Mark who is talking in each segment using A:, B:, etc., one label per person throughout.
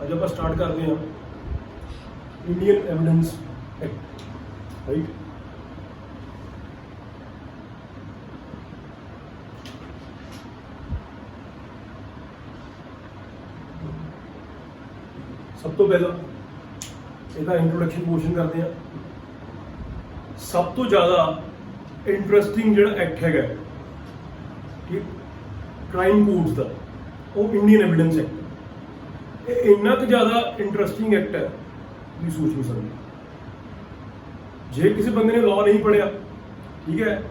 A: ਅੱਜ ਆਪਾਂ ਸਟਾਰਟ ਕਰਦੇ ਹਾਂ ਇੰਡੀਅਨ ਐਵੀਡੈਂਸ ਐਕਟ, ਰਾਈਟ। ਸਭ ਤੋਂ ਪਹਿਲਾਂ ਇਹਦਾ ਇੰਟਰੋਡਕਸ਼ਨ ਪੋਰਸ਼ਨ ਕਰਦੇ ਹਾਂ। ਸਭ ਤੋਂ ਜ਼ਿਆਦਾ ਇੰਟਰਸਟਿੰਗ ਜਿਹੜਾ ਐਕਟ ਹੈਗਾ ਕਿ ਕ੍ਰਾਈਮ ਕੋਡਸ ਦਾ, ਉਹ ਇੰਡੀਅਨ ਐਵੀਡੈਂਸ ਐਕਟ। ਇਹ ਇੰਨਾ ਕੁ ਜ਼ਿਆਦਾ ਇੰਟਰਸਟਿੰਗ ਐਕਟ ਹੈ ਤੁਸੀਂ ਸੋਚ ਨਹੀਂ ਸਕਦੇ। ਜੇ ਕਿਸੇ ਬੰਦੇ ਨੇ ਲਾਅ ਨਹੀਂ ਪੜ੍ਹਿਆ, ਠੀਕ ਹੈ,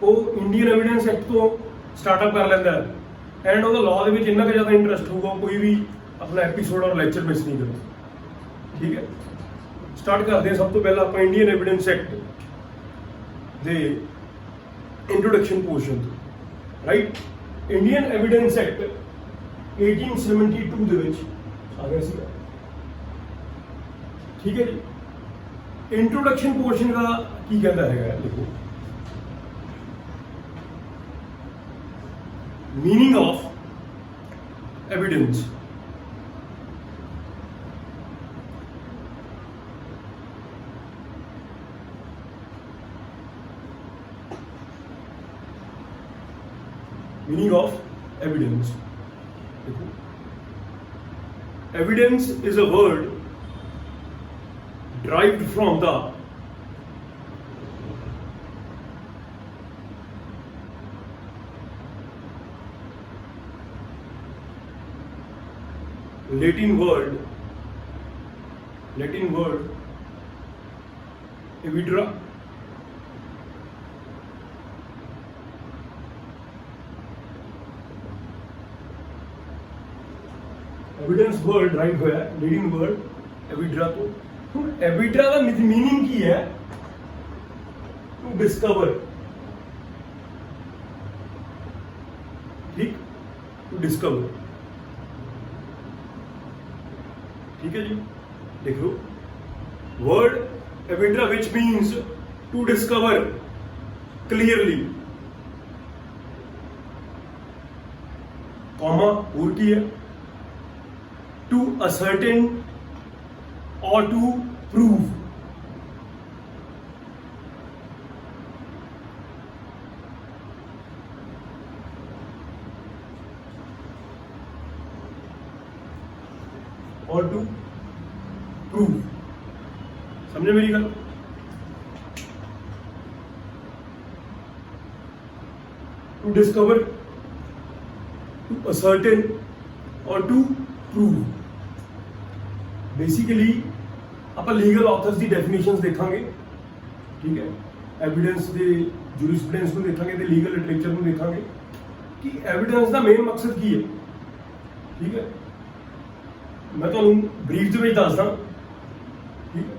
A: ਉਹ ਇੰਡੀਅਨ ਐਵੀਡੈਂਸ ਐਕਟ ਤੋਂ ਸਟਾਰਟਅਪ ਕਰ ਲੈਂਦਾ ਹੈ ਐਂਡ ਉਹਦਾ ਲਾਅ ਦੇ ਵਿੱਚ ਇੰਨਾ ਕੁ ਜ਼ਿਆਦਾ ਇੰਟਰਸਟ ਹੋਊਗਾ, ਕੋਈ ਵੀ ਆਪਣਾ ਐਪੀਸੋਡ ਔਰ ਲੈਕਚਰ ਮਿਸ ਨਹੀਂ ਕਰਦਾ। ਠੀਕ ਹੈ, ਸਟਾਰਟ ਕਰਦੇ ਹਾਂ। ਸਭ ਤੋਂ ਪਹਿਲਾਂ ਆਪਾਂ ਇੰਡੀਅਨ ਐਵੀਡੈਂਸ ਐਕਟ ਦੇ ਇੰਟਰੋਡਕਸ਼ਨ ਪੋਰਸ਼ਨ ਤੋਂ, ਰਾਈਟ। ਇੰਡੀਅਨ ਐਵੀਡੈਂਸ ਐਕਟ 1872 ਦੇ ਵਿੱਚ ਆ ਗਿਆ ਸੀ, ਠੀਕ ਹੈ ਜੀ। ਇੰਟਰੋਡਕਸ਼ਨ ਪੋਰਸ਼ਨ ਦਾ ਕੀ ਕਹਿੰਦਾ ਹੈਗਾ, ਦੇਖੋ। Meaning of evidence. Meaning of evidence. Evidence is a word derived from the Latin word evidere. Evidence word right होया लीडिंग वर्ड एविड्रा तो। ਹੁਣ एविड्रा ਦਾ मीनिंग ਕੀ ਹੈ? टू डिस्कवर, ठीक, टू डिस्कवर, ठीक है जी। देखो वर्ड एविड्रा which means to discover clearly, comma और की है to ascertain or to prove। और to prove, समझे मेरी गल? to discover, to ascertain or to prove। Basically ਆਪਾਂ ਲੀਗਲ ਆਥਰਸ ਦੀ ਡੈਫੀਨੇਸ਼ਨਸ ਦੇਖਾਂਗੇ, ਠੀਕ ਹੈ। ਐਵੀਡੈਂਸ ਦੇ ਜੂਰਿਸਪ੍ਰੂਡੈਂਸ ਨੂੰ ਦੇਖਾਂਗੇ ਤੇ ਲੀਗਲ ਲਿਟਰੇਚਰ ਨੂੰ ਦੇਖਾਂਗੇ ਕਿ ਐਵੀਡੈਂਸ ਦਾ ਮੇਨ ਮਕਸਦ ਕੀ ਹੈ, ਠੀਕ ਹੈ। ਮੈਂ ਤੁਹਾਨੂੰ ਬਰੀਫ ਦੇ ਵਿੱਚ ਦੱਸਦਾ, ਠੀਕ ਹੈ।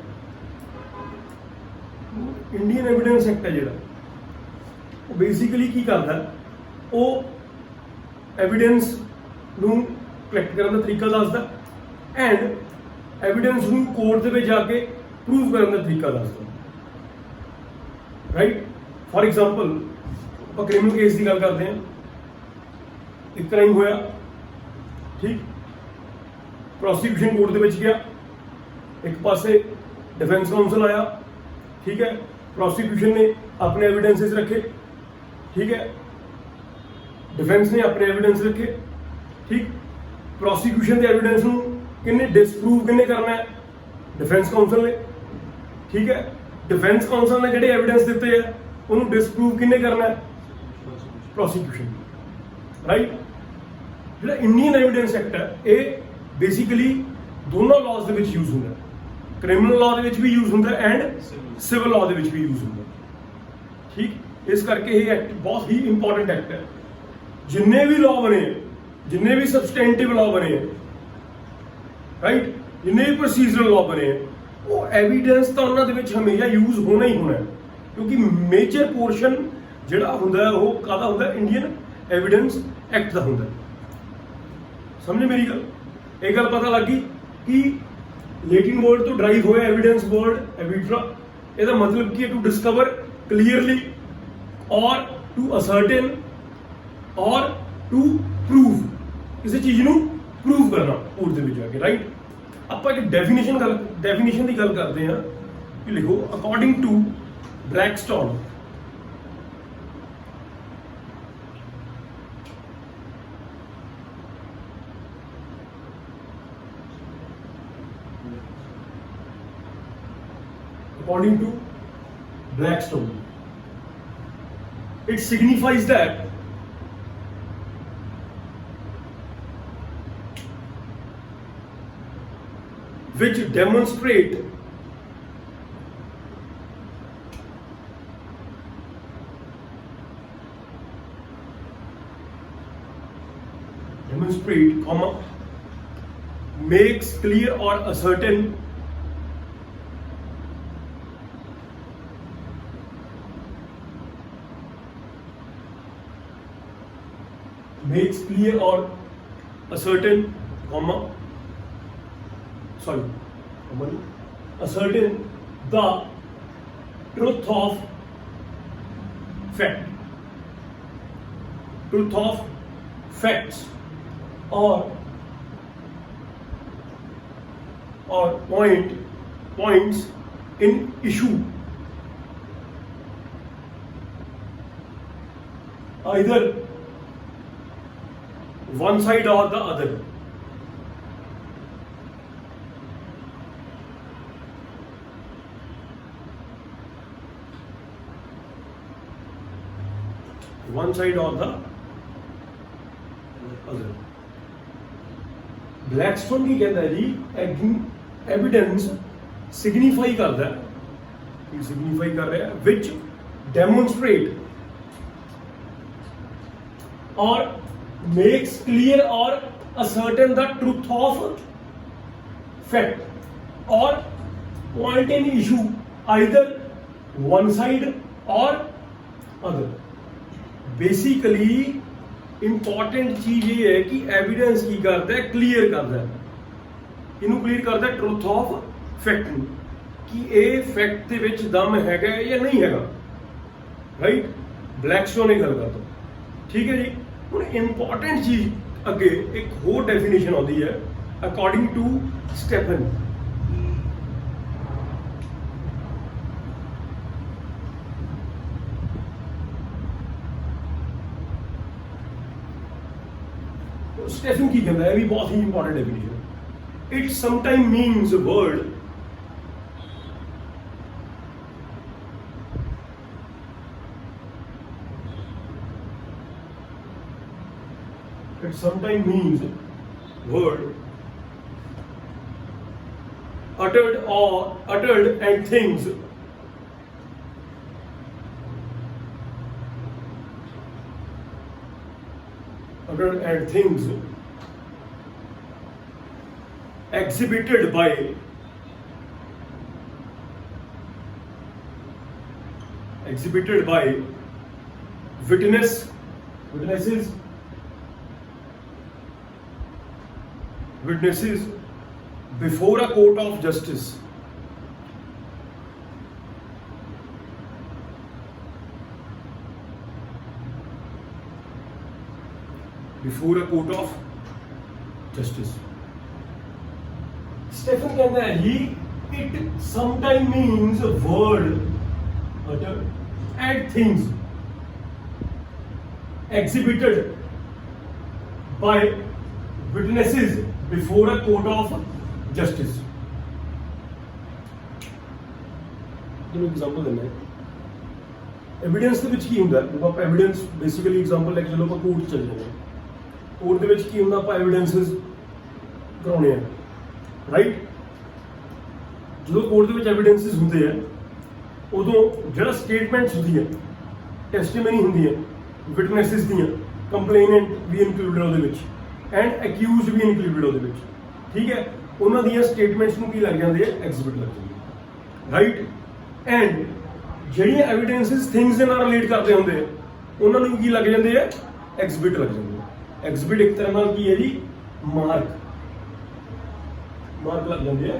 A: ਇੰਡੀਅਨ ਐਵੀਡੈਂਸ ਐਕਟ ਹੈ ਜਿਹੜਾ, ਉਹ ਬੇਸਿਕਲੀ ਕੀ ਕਰਦਾ, ਉਹ ਐਵੀਡੈਂਸ ਨੂੰ ਕਲੈਕਟ ਕਰਨ ਦਾ ਤਰੀਕਾ ਦੱਸਦਾ ਐਂਡ एविडेंस ਨੂੰ कोर्ट ਦੇ ਵਿੱਚ ਜਾ ਕੇ ਪ੍ਰੂਵ ਕਰਨ ਦਾ ਤਰੀਕਾ ਦੱਸਦਾ, ਰਾਈਟ। ਫॉर एग्जांपल ਆਪਾਂ ਕ੍ਰਿਮੀਨਲ ਕੇਸ ਦੀ ਗੱਲ ਕਰਦੇ ਹਾਂ। ਇੱਕ ਕ੍ਰਾਈਮ ਹੋਇਆ, ਠੀਕ, ਪ੍ਰੋਸੀਕਿਊਸ਼ਨ ਕੋਰਟ ਦੇ ਵਿੱਚ ਗਿਆ, ਇੱਕ ਪਾਸੇ डिफेंस काउंसिल आया, ठीक है, ਪ੍ਰੋਸੀਕਿਊਸ਼ਨ ਨੇ ਆਪਣੇ एविडेंसेस रखे, ठीक है, डिफेंस ने अपने एविडेंस रखे, ठीक। ਪ੍ਰੋਸੀਕਿਊਸ਼ਨ ਦੇ एविडेंस ਨੂੰ किन्ने डिसप्रूव किन्ने करना है, डिफेंस काउंसिल ने, ठीक है। डिफेंस काउंसिल ने जिहड़े एविडेंस दिते हैं उन्होंने डिसप्रूव किन्ने करना है, प्रोसीक्यूशन, राइट। जिहड़ा इंडियन एविडेंस एक्ट है ये बेसिकली दोनों लॉज दे विच यूज हुंदा है, क्रिमिनल लॉ दे विच भी यूज हुंदा है एंड सिविल लॉ दे विच भी यूज हुंदा है, ठीक। इस करके ये एक्ट बहुत ही इंपॉर्टेंट एक्ट है। जिन्ने भी लॉ बने, जिन्ने भी सबसटेंटिव लॉ बने, राइट, जिन्ने भी प्रोसीजरल लॉ बने वो एविडेंस तो उन्होंने हमेशा यूज होना ही होना है, क्योंकि मेजर पोर्शन जिहड़ा हुंदा है वो काहदा हुंदा है, इंडियन एविडेंस एक्ट दा हुंदा है। समझे मेरी गल? एक गल पता लग गई कि लैटिन वर्ड तो ड्राइव होया एविडेंस वर्ड एविड्रा, ਇਹਦਾ मतलब की है टू डिस्कवर क्लियरली और टू असर्टेन और टू प्रूव, किसी चीज ਨੂੰ प्रूव करना कोर्ट ਦੇ ਵਿੱਚ ਜਾ ਕੇ, राइट। ਆਪਾਂ ਇੱਕ ਡੈਫੀਨੇਸ਼ਨ ਦੀ ਗੱਲ ਕਰਦੇ ਹਾਂ ਕਿ ਲਿਖੋ according to Blackstone according to Blackstone, it signifies that which demonstrate comma makes clear or ascertain makes clear or ascertain ascertain the truth of facts or points in issue, either one side or the other. One side or the other. Blackstone ਕੀ ਕਹਿੰਦਾ ਜੀ evidence signify करता है, signify कर रहा है which demonstrate or makes clear or ascertain the truth of fact or point in issue, either one side or other. Basically important चीज ये है कि एविडेंस की करता है, क्लियर करता है, इनू क्लियर करता है ट्रुथ ऑफ फैक्ट ਨੂੰ कि ये फैक्ट ਦੇ ਵਿੱਚ ਦਮ ਹੈਗਾ ਜਾਂ ਨਹੀਂ ਹੈਗਾ, ਰਾਈਟ। ਬਲੈਕਸਟੋਨ ਇਹ ਗੱਲ ਕਰਦਾ, ਠੀਕ ਹੈ ਜੀ। ਹੁਣ ਇੰਪॉर्टेंट ਚੀਜ਼ ਅੱਗੇ ਇੱਕ ਹੋਰ ਡੈਫੀਨੇਸ਼ਨ ਆਉਂਦੀ ਹੈ ਅਕੋਰਡਿੰਗ ਟੂ ਸਟੈਫਨ। स्टेफन की कहता है भी बहुत ही important definition. It sometime means word uttered and things exhibited by witnesses before a court of justice, before a court of justice. Stephen कहता है ही it sometime means word and things exhibited by witnesses before a court of justice. ਤੁਹਾਨੂੰ example ਦਿੰਦਾ evidence ਦੇ ਵਿੱਚ ਕੀ ਹੁੰਦਾ ਜਦੋਂ ਆਪਾਂ ਐਵੀਡੈਂਸ ਬੇਸਿਕਲੀ ਐਗਜ਼ਾਮਪਲ ਲੈ ਕੇ ਚਲੋ ਆਪਾਂ ਕੋਰਟ ਚੱਲ ਜਾਂਦੇ ਹਾਂ। ਕੋਰਟ ਦੇ ਵਿੱਚ ਕੀ ਹੁੰਦਾ ਆਪਾਂ ਐਵੀਡੈਂਸਸ ਕਰਾਉਣੇ ਆ, ਰਾਈਟ। ਜਦੋਂ ਕੋਰਟ ਦੇ ਵਿੱਚ ਐਵੀਡੈਂਸਿਸ ਹੁੰਦੇ ਆ ਉਦੋਂ ਜਿਹੜਾ ਸਟੇਟਮੈਂਟਸ ਹੁੰਦੀਆਂ, ਟੈਸਟੀਮਨੀ ਹੁੰਦੀ ਹੈ ਵਿਟਨੈਸਿਸ ਦੀਆਂ, ਕੰਪਲੇਨੈਂਟ ਵੀ ਇਨਕਲੂਡਡ ਉਹਦੇ ਵਿੱਚ ਐਂਡ ਅਕਿਊਜ਼ਡ ਵੀ ਇਨਕਲੂਡਡ ਉਹਦੇ ਵਿੱਚ, ਠੀਕ ਹੈ। ਉਹਨਾਂ ਦੀਆਂ ਸਟੇਟਮੈਂਟਸ ਨੂੰ ਕੀ ਲੱਗ ਜਾਂਦੇ ਆ, ਐਗਜ਼ਿਬਿਟ ਲੱਗ ਜਾਂਦੇ, ਰਾਈਟ। ਐਂਡ ਜਿਹੜੀਆਂ ਐਵੀਡੈਂਸਿਸ ਥਿੰਗਸ ਦੇ ਨਾਲ ਰਿਲੇਟ ਕਰਦੇ ਹੁੰਦੇ ਆ ਉਹਨਾਂ ਨੂੰ ਕੀ ਲੱਗ ਜਾਂਦੇ ਆ, ਐਗਜ਼ਿਬਿਟ ਲੱਗ ਜਾਂਦੇ ਆ। ਐਗਜ਼ਿਬਿਟ ਇੱਕ ਤਰ੍ਹਾਂ ਨਾਲ ਕੀ ਹੈ ਜੀ, ਮਾਰਕ ਲੱਗ ਜਾਂਦੇ ਆ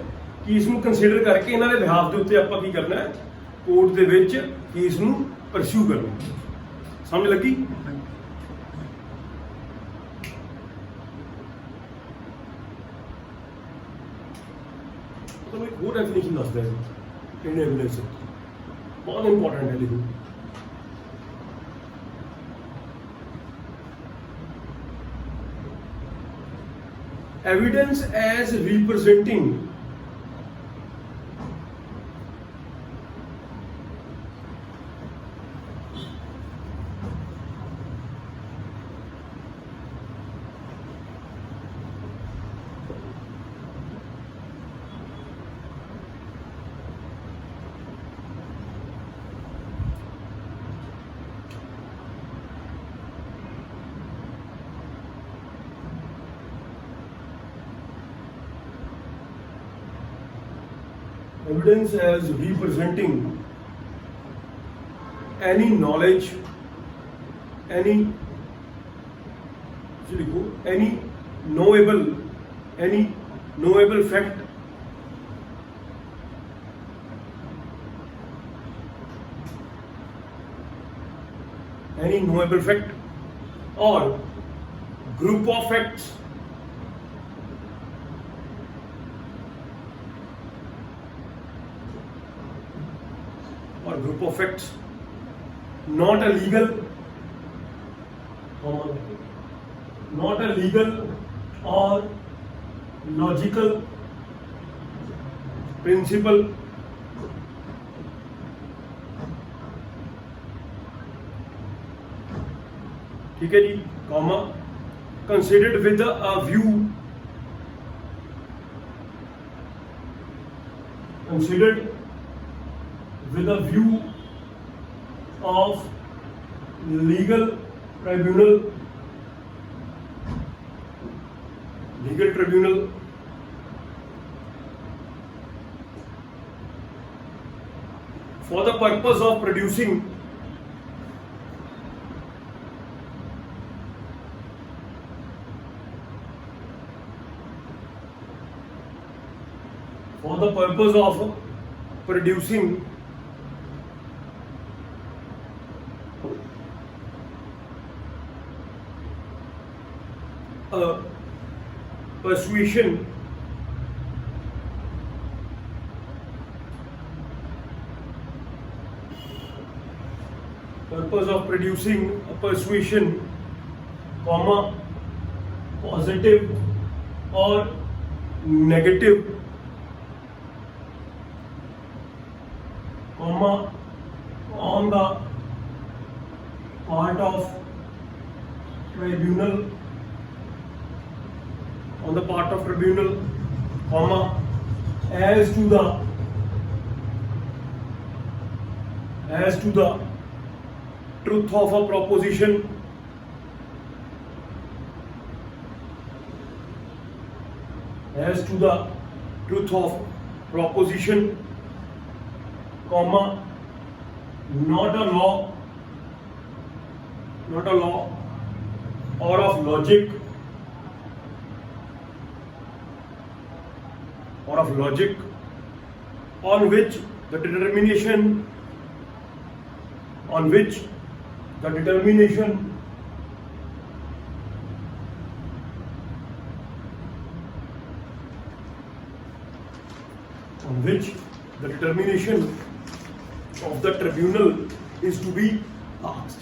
A: ਕਿ ਇਸ ਨੂੰ ਕੰਸੀਡਰ ਕਰਕੇ ਇਹਨਾਂ ਦੇ ਬਿਹਾਫ ਦੇ ਉੱਤੇ ਆਪਾਂ ਕੀ ਕਰਨਾ ਹੈ, ਕੋਰਟ ਦੇ ਵਿੱਚ ਕੇਸ ਨੂੰ ਪਰਸਿਊ ਕਰਨਾ। ਸਮਝ ਲੱਗੀ? तो एक और डेफिनेशन दसदा है इंडियन एविडेंस बहुत इंपॉर्टेंट है लिखो evidence as representing evidence as representing any knowledge, any knowable fact, or group of facts not a legal or logical principle ठीक है जी comma considered with a view of legal tribunal for the purpose of producing a persuasion comma positive or negative comma on the part of tribunal comma as to the truth of a proposition comma not a law or of logic on which the determination of the tribunal is to be asked.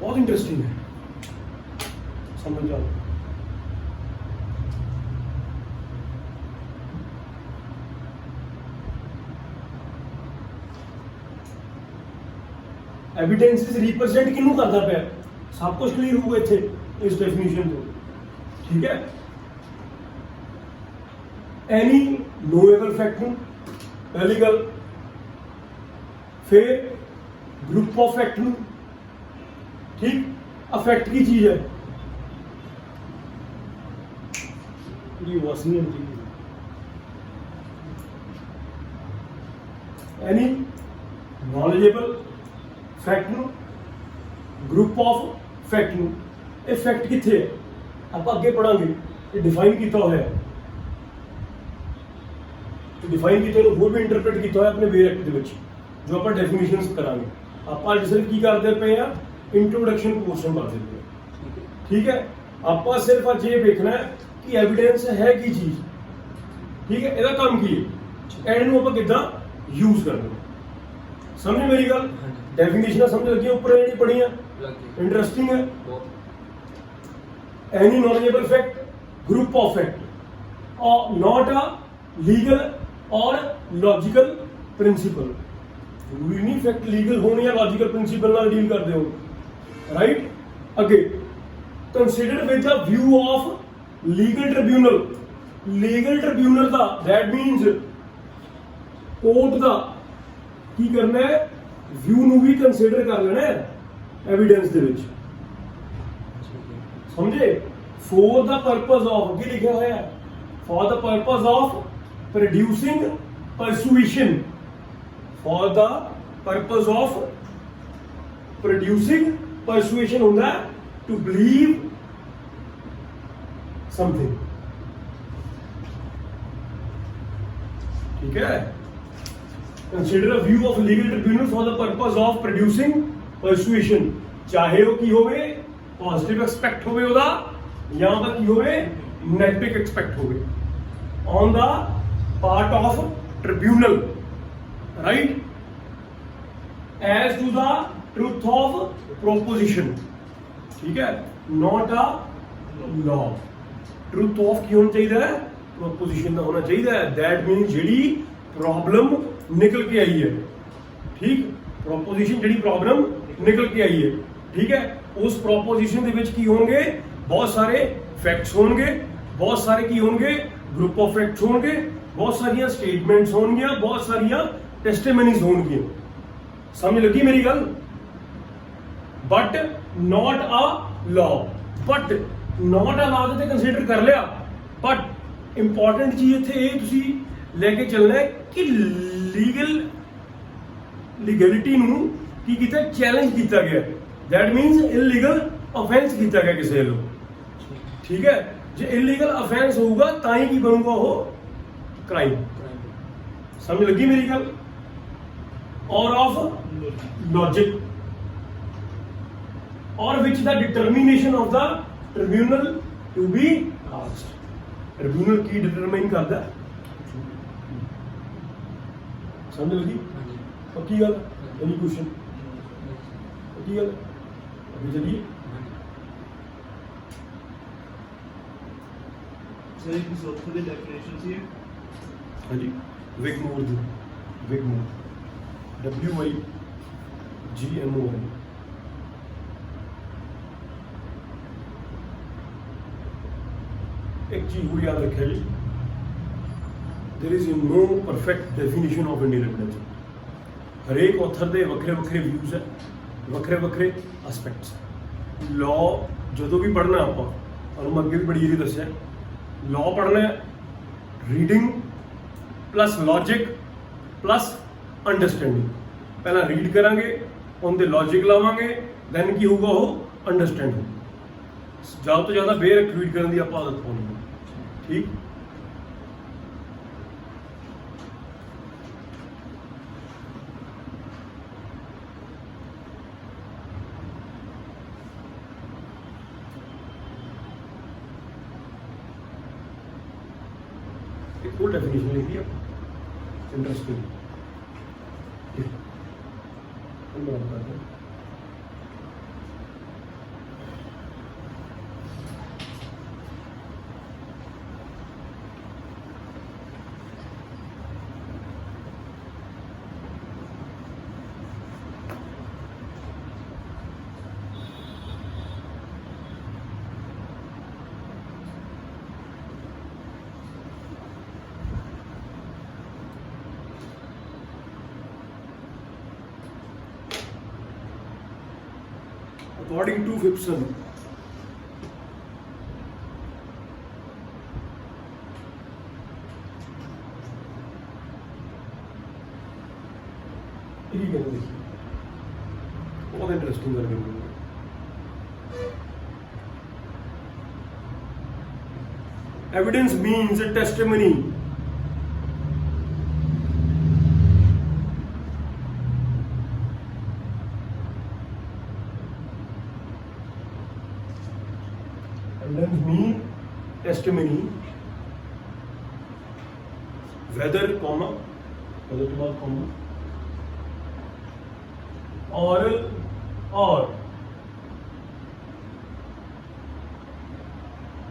A: बहुत interesting है समझ जाओ evidence represent किनू करता पे सब कुछ clear होगा इतने इस डेफिनेशन तो ठीक है एनी नोएबल फैक्ट नू पहली गल फिर ग्रुप ऑफ फैक्ट नू ठीक अफेक्ट की चीज है एनी नॉलेजेबल फैक्ट नू ग्रुप ऑफ फैक्ट नू ये फैक्ट कितने है आप अगे पढ़ांगे ये डिफाइन किया हुआ है डिफाइन किया ਉਹਨੂੰ ਹੋਰ ਵੀ ਇੰਟਰਪ੍ਰੀਟ ਕੀਤਾ ਹੋਇਆ ਆਪਣੇ ਵੇਰ ਐਕਟ ਦੇ ਵਿੱਚ ਜੋ ਆਪਾਂ ਡੈਫੀਨੇਸ਼ਨਸ ਕਰਾਂਗੇ। ਆਪਾਂ ਸਿਰਫ ਕੀ ਕਰਦੇ ਪਏ ਆ ਇੰਟਰੋਡਕਸ਼ਨ ਪੋਰਸ਼ਨ ਪੜ੍ਹਦੇ ਪਏ ਆ। ਠੀਕ ਹੈ, ਆਪਾਂ ਸਿਰਫ ਅੱਜ ਇਹ ਵੇਖਣਾ ਹੈ ਕਿ ਐਵੀਡੈਂਸ ਹੈ ਕੀ ਚੀਜ਼। ਠੀਕ ਹੈ, ਇਹਦਾ ਕੰਮ ਕੀ ਹੈ, ਇਹਨੂੰ ਆਪਾਂ ਕਿੱਦਾਂ ਯੂਜ਼ ਕਰਨਾ। ਸਮਝ ਮੇਰੀ ਗੱਲ? ਡੈਫੀਨੇਸ਼ਨਾਂ ਸਮਝ ਲੱਗੀਆਂ ਉੱਪਰ ਜਿਹੜੀ ਪੜੀਆਂ? ਇੰਟਰਸਟਿੰਗ ਹੈ। any knowledgeable fact, group of fact, or not a legal or logical principle. ਜ਼ਰੂਰੀ ਨਹੀਂ ਫੈਕਟ ਲੀਗਲ ਹੋਣ ਜਾਂ ਲੌਜੀਕਲ ਪ੍ਰਿੰਸੀਪਲ ਨਾਲ ਡੀਲ ਕਰਦੇ ਹੋ, ਰਾਈਟ। ਅੱਗੇ considered with the view of legal tribunal. Legal tribunal ਦਾ ਦੈਟ ਮੀਨਸ ਕੋਰਟ ਦਾ ਕੀ ਕਰਨਾ ਹੈ, ਵਿਊ ਨੂੰ ਵੀ ਕੰਸੀਡਰ ਕਰ ਲੈਣਾ ਹੈ ਐਵੀਡੈਂਸ ਦੇ ਵਿੱਚ। समझे? For the purpose of ਕੀ ਲਿਖਿਆ ਹੋਇਆ ਹੈ, for the purpose of producing persuasion, for the purpose of producing persuasion ਹੁੰਦਾ ਹੈ to believe something। ठीक है, consider a view of legal tribunal for the purpose of producing persuasion, ਚਾਹੇ ਉਹ ਕੀ ਹੋਵੇ, पॉजिटिव एक्सपेक्ट होवे ਉਹਦਾ ਜਾਂ ਉਹਦਾ ਕੀ ਹੋਵੇ, ਨੈਗੇਟਿਵ ਐਕਸਪੈਕਟ ਹੋਵੇ on the part of tribunal, right, as to the truth of proposition. ਠੀਕ ਹੈ, ਨੋਟ ਆ ਲਾਅ। ਟਰੂਥ ਆਫ ਕੀ ਹੋਣਾ ਚਾਹੀਦਾ ਹੈ, ਪ੍ਰੋਪੋਜੀਸ਼ਨ ਦਾ ਹੋਣਾ ਚਾਹੀਦਾ ਹੈ। ਦੈਟ ਮੀਨਸ ਜਿਹੜੀ ਪ੍ਰੋਬਲਮ ਨਿਕਲ ਕੇ ਆਈ ਹੈ। ਠੀਕ, ਪ੍ਰੋਪੋਜੀਸ਼ਨ ਜਿਹੜੀ ਪ੍ਰੋਬਲਮ ਨਿਕਲ ਕੇ ਆਈ ਹੈ। ਠੀਕ ਹੈ, ਉਸ ਪ੍ਰੋਪੋਜੀਸ਼ਨ ਦੇ ਵਿੱਚ ਕੀ ਹੋਣਗੇ, ਬਹੁਤ ਸਾਰੇ ਫੈਕਟਸ ਹੋਣਗੇ, ਬਹੁਤ ਸਾਰੇ ਕੀ ਹੋਣਗੇ, ਗਰੁੱਪ ਆਫ ਫੈਕਟਸ ਹੋਣਗੇ, ਬਹੁਤ ਸਾਰੀਆਂ ਸਟੇਟਮੈਂਟਸ ਹੋਣਗੀਆਂ, ਬਹੁਤ ਸਾਰੀਆਂ ਟੈਸਟੀਮਨੀਜ਼ ਹੋਣਗੀਆਂ। ਸਮਝ ਲੱਗੀ ਮੇਰੀ ਗੱਲ? But not a law. But not a law ਤੇ ਕੰਸੀਡਰ ਕਰ ਲਿਆ, ਬਟ ਇੰਪੋਰਟੈਂਟ ਚੀਜ਼ ਇੱਥੇ ਇਹ ਤੁਸੀਂ ਲੈ ਕੇ ਚੱਲਣਾ ਹੈ ਕਿ ਲੀਗੈਲਿਟੀ ਨੂੰ ਕੀ ਕੀਤਾ, ਚੈਲੰਜ ਕੀਤਾ ਗਿਆ। That means illegal offense ਕੀਤਾ ਗਿਆ ਕਿਸੇ ਵੱਲੋਂ। ਠੀਕ ਹੈ, ਜੇ illegal offense ਹੋਊਗਾ ਤਾਂ ਹੀ ਕੀ ਬਣੂਗਾ, ਉਹ ਕ੍ਰਾਈਮ। ਸਮਝ ਲੱਗੀ ਮੇਰੀ ਗੱਲ? ਔਰ of logic or which the determination of the tribunal to be asked. Tribunal ਕੀ ਡਿਟਰਮਾਈਨ ਕਰਦਾ, ਸਮਝ ਲੱਗੀ? ਪੱਕੀ ਗੱਲ? Any question? ਪੱਕੀ ਗੱਲ? अभी चलिए
B: सर एक चौथे ਦੀ ਡੈਫੀਨੇਸ਼ਨ ਸੀ।
A: हाँ जी, विगमोर WIGMOR। एक चीज वो याद रखिए जी, there is no perfect definition of independence. हरेक ऑथर ਦੇ ਵੱਖਰੇ ਵੱਖਰੇ ਵਿਊਜ਼ ਹੈ, ਵੱਖਰੇ ਵੱਖਰੇ ਐਸਪੈਕਟਸ। ਲਾਅ ਜਦੋਂ ਵੀ ਪੜ੍ਹਨਾ ਆਪਾਂ, ਤੁਹਾਨੂੰ ਅੱਗੇ ਵੀ ਬੜੀ ਈਜ਼ੀ ਦੱਸਿਆ, ਲਾਅ ਪੜ੍ਹਨਾ ਹੈ reading plus logic plus understanding. ਪਹਿਲਾਂ ਰੀਡ ਕਰਾਂਗੇ, ਉਹਦੇ ਲੌਜਿਕ ਲਾਵਾਂਗੇ, ਦੈਨ ਕੀ ਹੋਊਗਾ, ਉਹ ਅੰਡਰਸਟੈਂਡ ਹੋਊਗਾ। ਜ਼ਿਆਦਾ ਤੋਂ ਜ਼ਿਆਦਾ ਬੇਰਕ ਰੀਡ ਕਰਨ ਦੀ ਆਪਾਂ ਆਦਤ ਪਾਉਣੀ ਹੈ। ਠੀਕ, फुल डेफिनेशन लिखी है, इंटरेस्टिंग। According to Phipson, बहुत इंटरेस्टिंग करके evidence means a testimony testimony whether comma whether to बाद comma oral or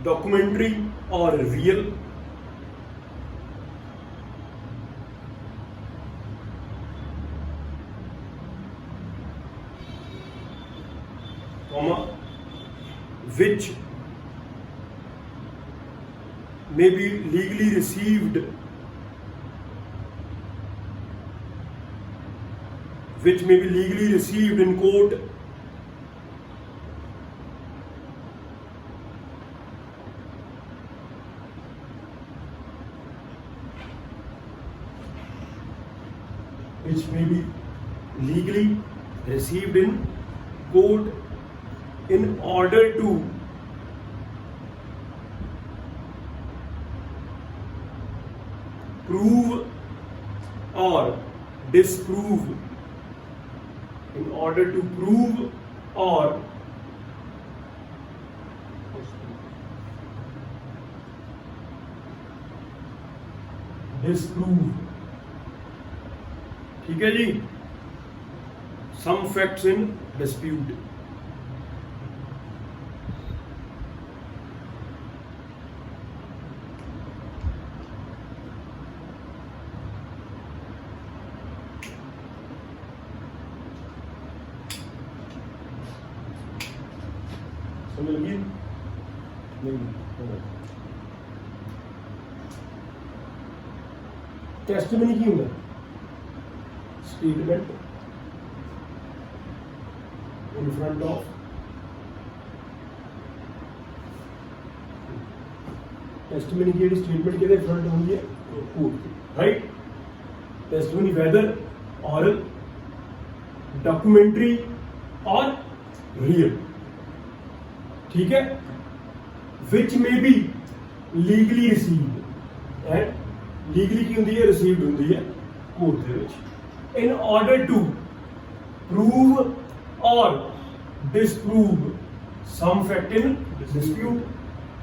A: documentary or real comma which may be legally received in court in order to prove or disprove ठीक है जी some facts in dispute समझ लगी नहीं testimony की होगा statement in front of testimony की statement के front होंगी है court right testimony whether oral documentary or real ठीक है which may be legally received and legally की होंगी है received होंगी है court ਦੇ ਵਿੱਚ in order to prove or disprove some fact in dispute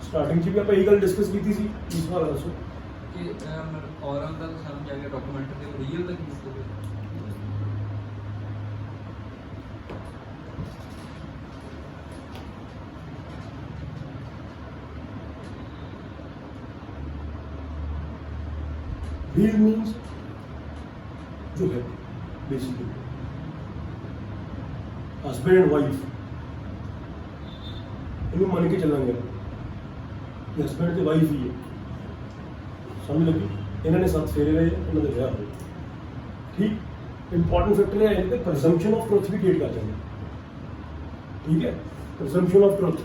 A: starting ਚ ਵੀ ਆਪਾਂ ਇਹ ਗੱਲ ਡਿਸਕਸ ਕੀਤੀ ਸੀ ਇਸ ਵਾਰ ਦੱਸੋ
C: ਕਿ ਔਰਲ ਦਾ ਸਮਝ ਆ ਗਿਆ ਡਾਕੂਮੈਂਟ ਤੇ ਰੀਅਲ ਦਾ ਕੀ ਮਤਲਬ ਹੈ
A: real means जो है बेसिकली हस्बैंड एंड वाइफ इन्हें मान के चलेंगे कि हस्बैंड ਤੇ ਵਾਈਫ ਹੀ ਹੈ ਸਮਝ ਲੱਗੀ ਇਹਨਾਂ ਨੇ 7 ਫੇਰੇ ਰਹੇ ਇਹਨਾਂ ਦੇ ਵਿਆਹ ਹੋਏ ਠੀਕ ਇੰਪੋਰਟੈਂਟ ਫੈਕਟਰ ਹੈ ਇਹਦੇ ਪ੍ਰੈਜ਼ੰਪਸ਼ਨ ਆਫ ਟਰੂਥ ਵੀ ਕ੍ਰੀਏਟ ਕਰ ਜਾਂਦੇ ਠੀਕ ਹੈ ਪ੍ਰੈਜ਼ੰਪਸ਼ਨ ਆਫ ਟਰੂਥ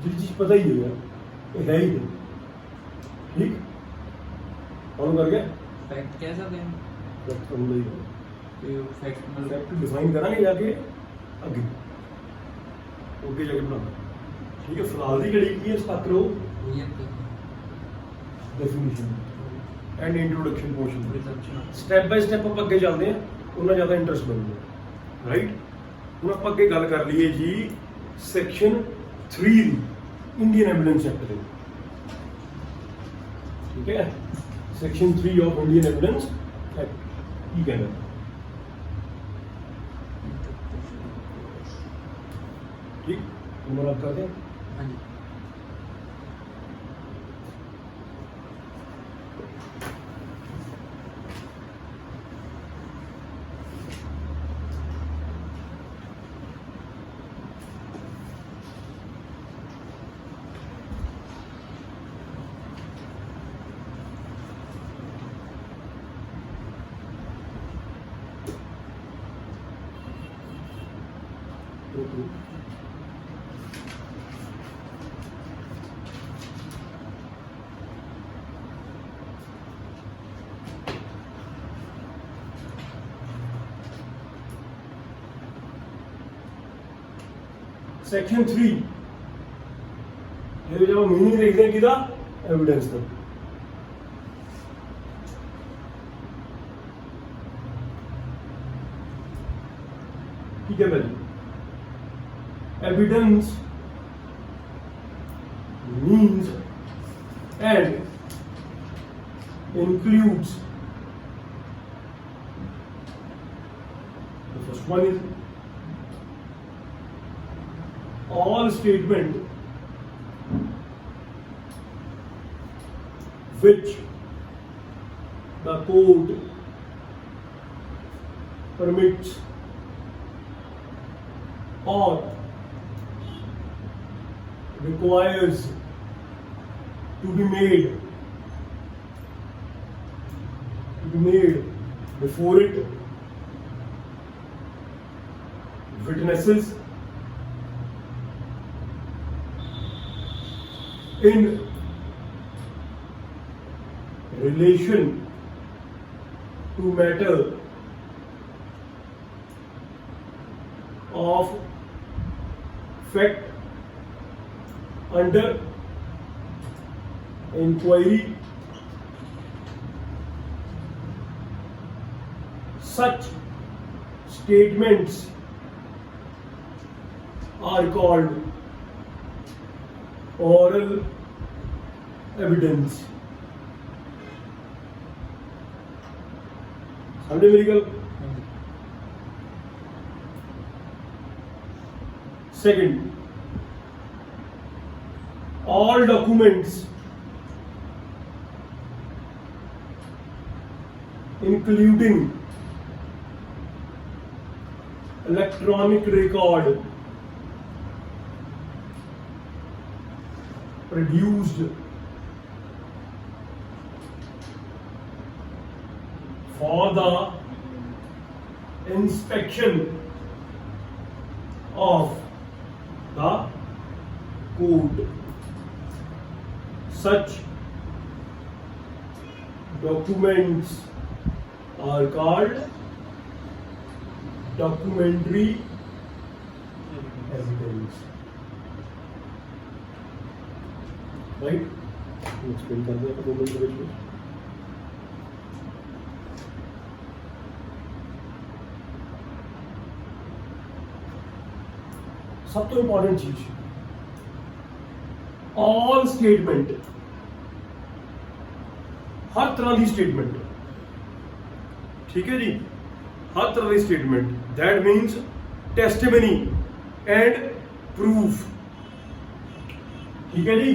A: जिस चीज पता ही है ये है ही नहीं ठीक फॉलो कर गया
C: फैक्ट कह सकते हैं
A: फैक्ट हम नहीं
C: कि फैक्ट मतलब
A: फैक्ट डिफाइन करांगे जाके आगे ओके जाके बनाना ठीक है फिलहाल दी घड़ी की है स्टार्ट करो
C: रियल का
A: definition and introduction portion
C: presumption
A: step by step ਆਪਾਂ ਅੱਗੇ ਚੱਲਦੇ ਹਾਂ ਉਹਨਾਂ ਜ਼ਿਆਦਾ ਇੰਟਰਸਟ ਬਣੂਗਾ ਰਾਈਟ ਹੁਣ ਆਪਾਂ ਅੱਗੇ ਗੱਲ ਕਰ ਲਈਏ ਜੀ ਸੈਕਸ਼ਨ 3 ਦੀ इंडियन एविडेंस एक्ट ਦੇ ठीक है section 3 of Indian evidence act की कहना ठीक नंबर आप करते हैं
C: हाँ जी
A: सेक्शन 3 ये जब मीनिंग देखते हैं किदा एविडेंस का ठीक है भाई, evidence means and includes, the first one is all statement which the code permits or requires to be made before it witnesses in relation to matter of fact under inquiry, such statements are called oral evidence. समझे मेरी गल? Second, all documents including electronic record produced for the inspection of the court. Such documents are called documentary evidence. Right? Explain कर दिया 2 minute में. सब तो important चीज, all statement, हर तरह की स्टेटमेंट, ठीक है जी, हर तरह की statement, that means testimony and proof, ठीक है जी.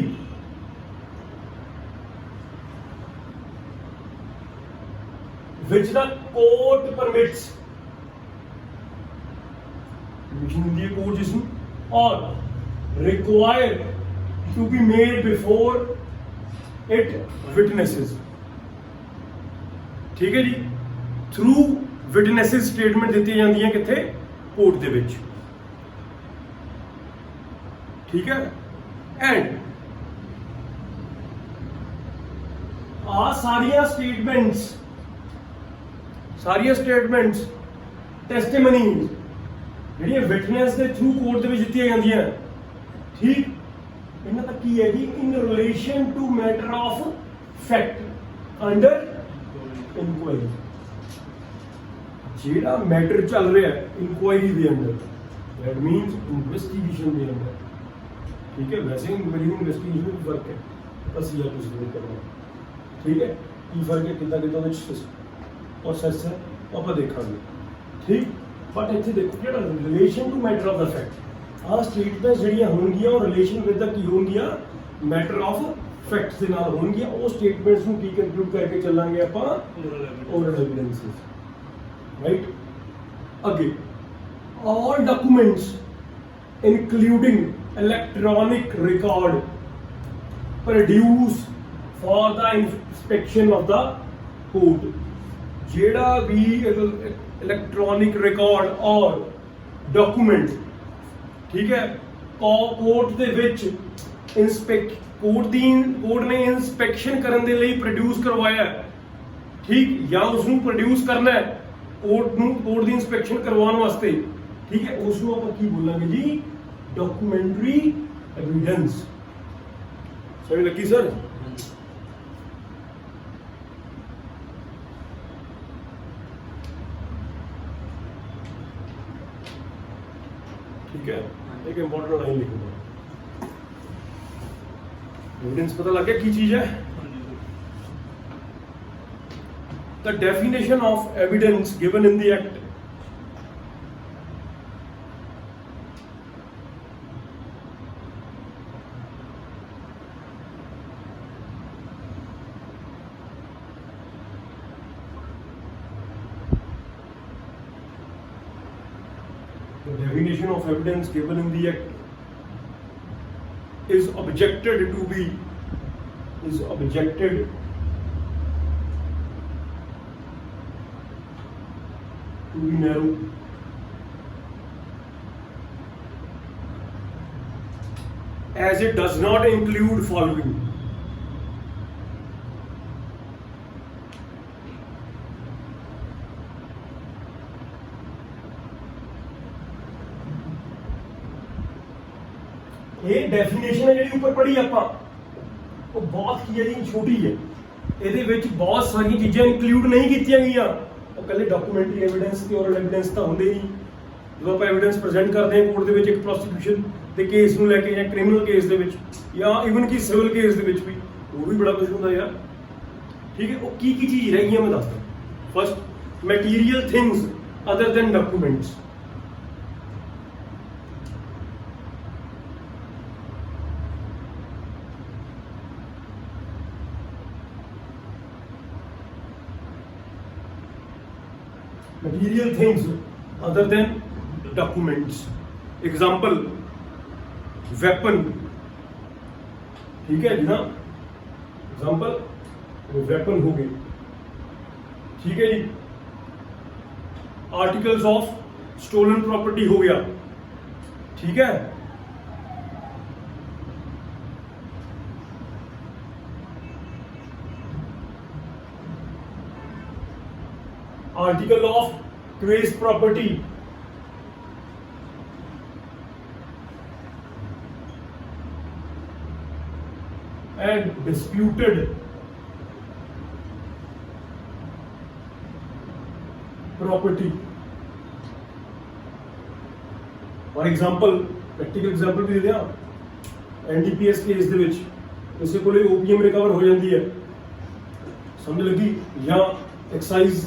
A: Which the court permits, court जिसमें, और require to be made before it witnesses, ठीक है जी. थ्रू विटनेसेस स्टेटमेंट दी जाती है कितने, कोर्ट दे विच, ठीक है. एंड आ सारिया स्टेटमेंट्स टेस्टिमनीज ਜਿਹੜੀਆਂ ਵਿਟਨੈਸ ਦੇ ਥਰੂ ਕੋਰਟ ਦੇ ਵਿੱਚ ਦਿੱਤੀਆਂ ਜਾਂਦੀਆਂ, ਠੀਕ, ਇਹਨਾਂ ਦਾ ਕੀ ਹੈ ਜੀ, in relation to matter of fact under inquiry, ਜਿਹੜਾ ਮੈਟਰ ਚੱਲ ਰਿਹਾ ਇਨਕੁਆਇਰੀ ਦੇ ਅੰਦਰ, ਦੈਟ ਮੀਨਸ ਇਨਵੈਸਟੀਗੇਸ਼ਨ ਦੇ ਅੰਦਰ, ਠੀਕ ਹੈ. ਵੈਸੇ ਇਨਕੁਆਇਰੀ ਇਨਵੈਸਟੀਗੇਸ਼ਨ ਵਿੱਚ ਫਰਕ ਹੈ, ਅਸੀਂ ਜਾਂ ਤੁਸੀਂ ਨਹੀਂ ਕਰਨਾ, ਠੀਕ ਹੈ. ਕੀ ਫਰਕ ਹੈ, ਕਿੱਦਾਂ ਕਿੱਦਾਂ ਵਿੱਚ ਪ੍ਰੋਸੈਸ ਹੈ, ਆਪਾਂ ਦੇਖਾਂਗੇ, ਠੀਕ. बट इतने देखो जो relation to matter of the fact, uh statements ਜਿਹੜੀਆਂ ਹੋਣਗੀਆਂ ਉਹ ਰਿਲੇਸ਼ਨ ਵਿਦ ਦਾ ਕੀ ਹੋਣਗੀਆਂ, मैटर ऑफ फैक्ट्स ਦੇ ਨਾਲ ਹੋਣਗੀਆਂ. ਉਹ ਸਟੇਟਮੈਂਟਸ ਨੂੰ ਕੀ ਕੰਕਲੂਡ ਕਰਕੇ ਚੱਲਾਂਗੇ ਆਪਾਂ, ओरल एविडेंसेस, राइट. अगे, all documents including electronic record produce for the inspection of the court, ਜਿਹੜਾ ਵੀ इलेक्ट्रॉनिक रिकॉर्ड और डॉक्यूमेंट, ठीक है, कोर्ट दे विच कोर्ट ने इंस्पेक्शन करने दे लिए प्रोड्यूस करवाया, ठीक, या उसनू प्रोड्यूस करना है कोर्ट की इंस्पेक्शन करवाने वास्ते, ठीक है, उसनू आपां की बोलांगे जी, डॉक्यूमेंटरी एविडेंस. समझ लगी सर? ठीक है, एक इंपॉर्टेंट लाइन लिखूंगा। एविडेंस पता लग गया की चीज है।
B: हाँ जी sir.
A: The definition of evidence given in the act is objected to be narrow, as it does not include following. ये डेफिनेशन है ਜਿਹੜੀ ਉੱਪਰ ਪੜ੍ਹੀ ਆਪਾਂ ਉਹ ਬਹੁਤ ਕੀ ਹੈ ਜੀ ਛੋਟੀ ਹੈ। ਇਹਦੇ ਵਿੱਚ ਬਹੁਤ ਸਾਰੀਆਂ ਚੀਜ਼ਾਂ ਇਨਕਲੂਡ ਨਹੀਂ ਕੀਤੀਆਂ ਗਈਆਂ। ਉਹ ਕੱਲੇ ਡਾਕੂਮੈਂਟਰੀ ਐਵੀਡੈਂਸ ਤੇ ਔਰਲ ਐਵੀਡੈਂਸ ਤਾਂ ਹੁੰਦੇ ਹੀ। ਜਦੋਂ ਆਪਾਂ ਐਵੀਡੈਂਸ ਪ੍ਰੈਜ਼ੈਂਟ ਕਰਦੇ ਹਾਂ ਕੋਰਟ ਦੇ ਵਿੱਚ ਇੱਕ ਪ੍ਰੋਸੀਕਿਊਸ਼ਨ ਦੇ ਕੇਸ ਨੂੰ ਲੈ ਕੇ ਜਾਂ ਕ੍ਰਿਮੀਨਲ ਕੇਸ ਦੇ ਵਿੱਚ ਜਾਂ ਇਵਨ ਕਿ ਸਿਵਲ ਕੇਸ ਦੇ ਵਿੱਚ ਵੀ ਉਹ ਵੀ ਬੜਾ ਕੁਝ ਹੁੰਦਾ ਯਾਰ। ਠੀਕ ਹੈ, ਉਹ ਕੀ ਚੀਜ਼ ਰਹਿ ਗਈਆਂ ਮੈਂ ਦੱਸਦਾ। First, material things other than documents. Material things other than documents. Example, weapon. ठीक है जी ना, एग्जाम्पल वेपन हो गए। ठीक है जी, आर्टिकल्स ऑफ स्टोलन प्रॉपर्टी हो गया। ठीक है, article of craze property, and disputed property. For example, practical example भी दे दिया। एनडीपीएस केस ਦੇ ਵਿੱਚ ਕਿਸੇ ਕੋਲੇ ओपीएम रिकवर हो जाती है, समझ लगी, या एक्साइज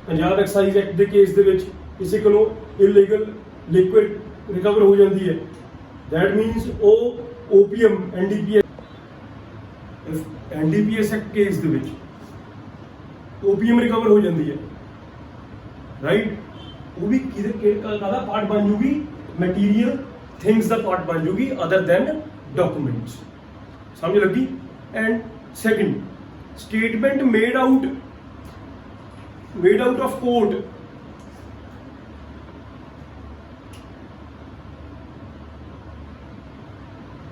A: पंजाब एक्साइज एक्ट के केस ਦੇ ਵਿੱਚ ਕਿਸੇ ਕੋਲੋਂ इलीगल लिक्विड रिकवर हो जाती है। दैट मीन्स ਉਹ ओपीएम एनडीपीएस एक्ट केस ਦੇ ਵਿੱਚ ओपीएम रिकवर हो जाती है, राइट। वो भी काहदा पार्ट बन जूगी, मटीरियल थिंग्स का पार्ट बन जूगी अदर देन डॉक्यूमेंट्स। समझ लगी। And second, statement made out of court,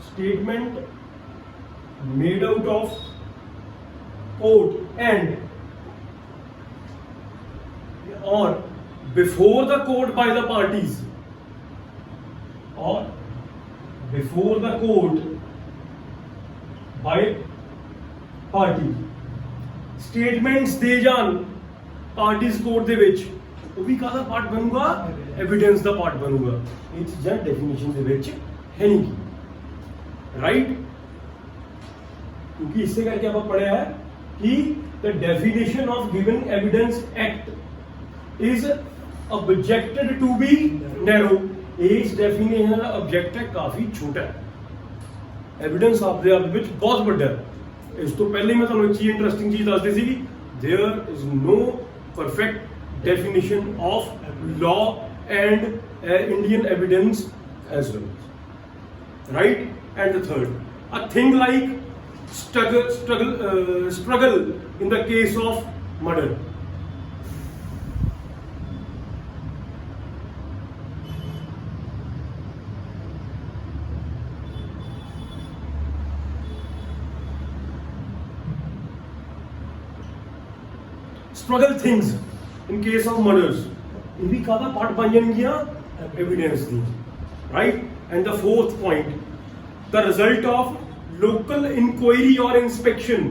A: statement made out of court and or before the court by the parties, or before the court by party। Statements दे जान parties court ਦੇ ਵਿੱਚ, ਉਹ ਵੀ ਕਾਹਦਾ part ਬਣੂਗਾ, evidence ਦਾ part ਬਣੂਗਾ। ਇਹ ਚੀਜ਼ਾਂ ਡੈਫੀਨੇਸ਼ਨ ਦੇ ਵਿੱਚ ਹੈ ਨਹੀਂ, ਰਾਈਟ। क्योंकि इससे करके ਆਪਾਂ पढ़ा है कि the definition of given evidence act is objected to be narrow। इस definition ਦਾ object है काफी छोटा है। एविडेंस आपਦੇ ਆਪ ਵਿੱਚ ਬਹੁਤ ਵੱਡਾ ਹੈ। ਇਸ ਤੋਂ ਪਹਿਲੇ ਮੈਂ ਤੁਹਾਨੂੰ ਇੱਕ ਚੀਜ਼ ਇੰਟਰਸਟਿੰਗ ਚੀਜ਼ ਦੱਸਦੀ ਸੀ, there is no perfect definition of law and Indian evidence as well, right? And the third, a thing like struggle in the case of murder। struggle things in case of murders, ये भी कादा part बन जाएंगियां evidence दी, right. And the fourth point, the result of local inquiry or inspection.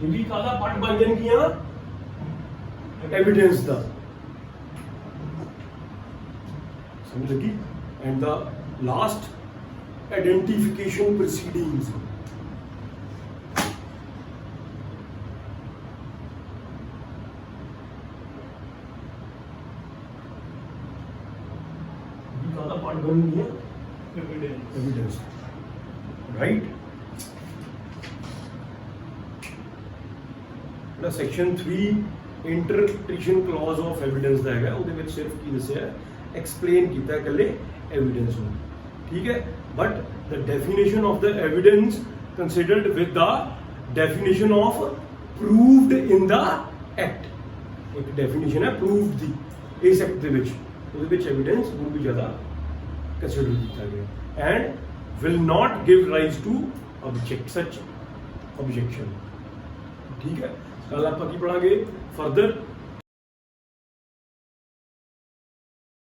A: ਇਹ ਵੀ ਕਾਹਦਾ part ਬਣ ਜਾਣਗੀਆਂ ਐਵੀਡੈਂਸ ਦਾ ਸਮਝ ਲੱਗੀ and the last identification proceedings ਕਾਹਦਾ ਪਾਰਟ ਬਣਨਗੀਆਂ
B: एविडेंस
A: evidence right ਨਾ section 3 interpretation clause of evidence ਦਾ ਹੈਗਾ ਉਹਦੇ ਵਿੱਚ ਸਿਰਫ ਕੀ ਦੱਸਿਆ ਐਕਸਪਲੇਨ ਕੀਤਾ ਹੈ ਇਕੱਲੇ ਐਵੀਡੈਂਸ ਨੂੰ ਠੀਕ ਹੈ but the definition of the evidence considered with the definition of proved in the act ਇੱਕ ਡੈਫੀਨੇਸ਼ਨ ਹੈ ਪ੍ਰੂਵਡ ਦੀ ਇਸ ਐਕਟ ਦੇ ਵਿੱਚ ਉਹਦੇ ਵਿੱਚ ਐਵੀਡੈਂਸ ਨੂੰ ਵੀ ਜ਼ਿਆਦਾ consider ਕੀਤਾ ਗਿਆ and will not give rise to such objection ਠੀਕ ਹੈ ਕੱਲ ਆਪਾਂ ਕੀ ਪੜਾਂਗੇ ਫਰਦਰ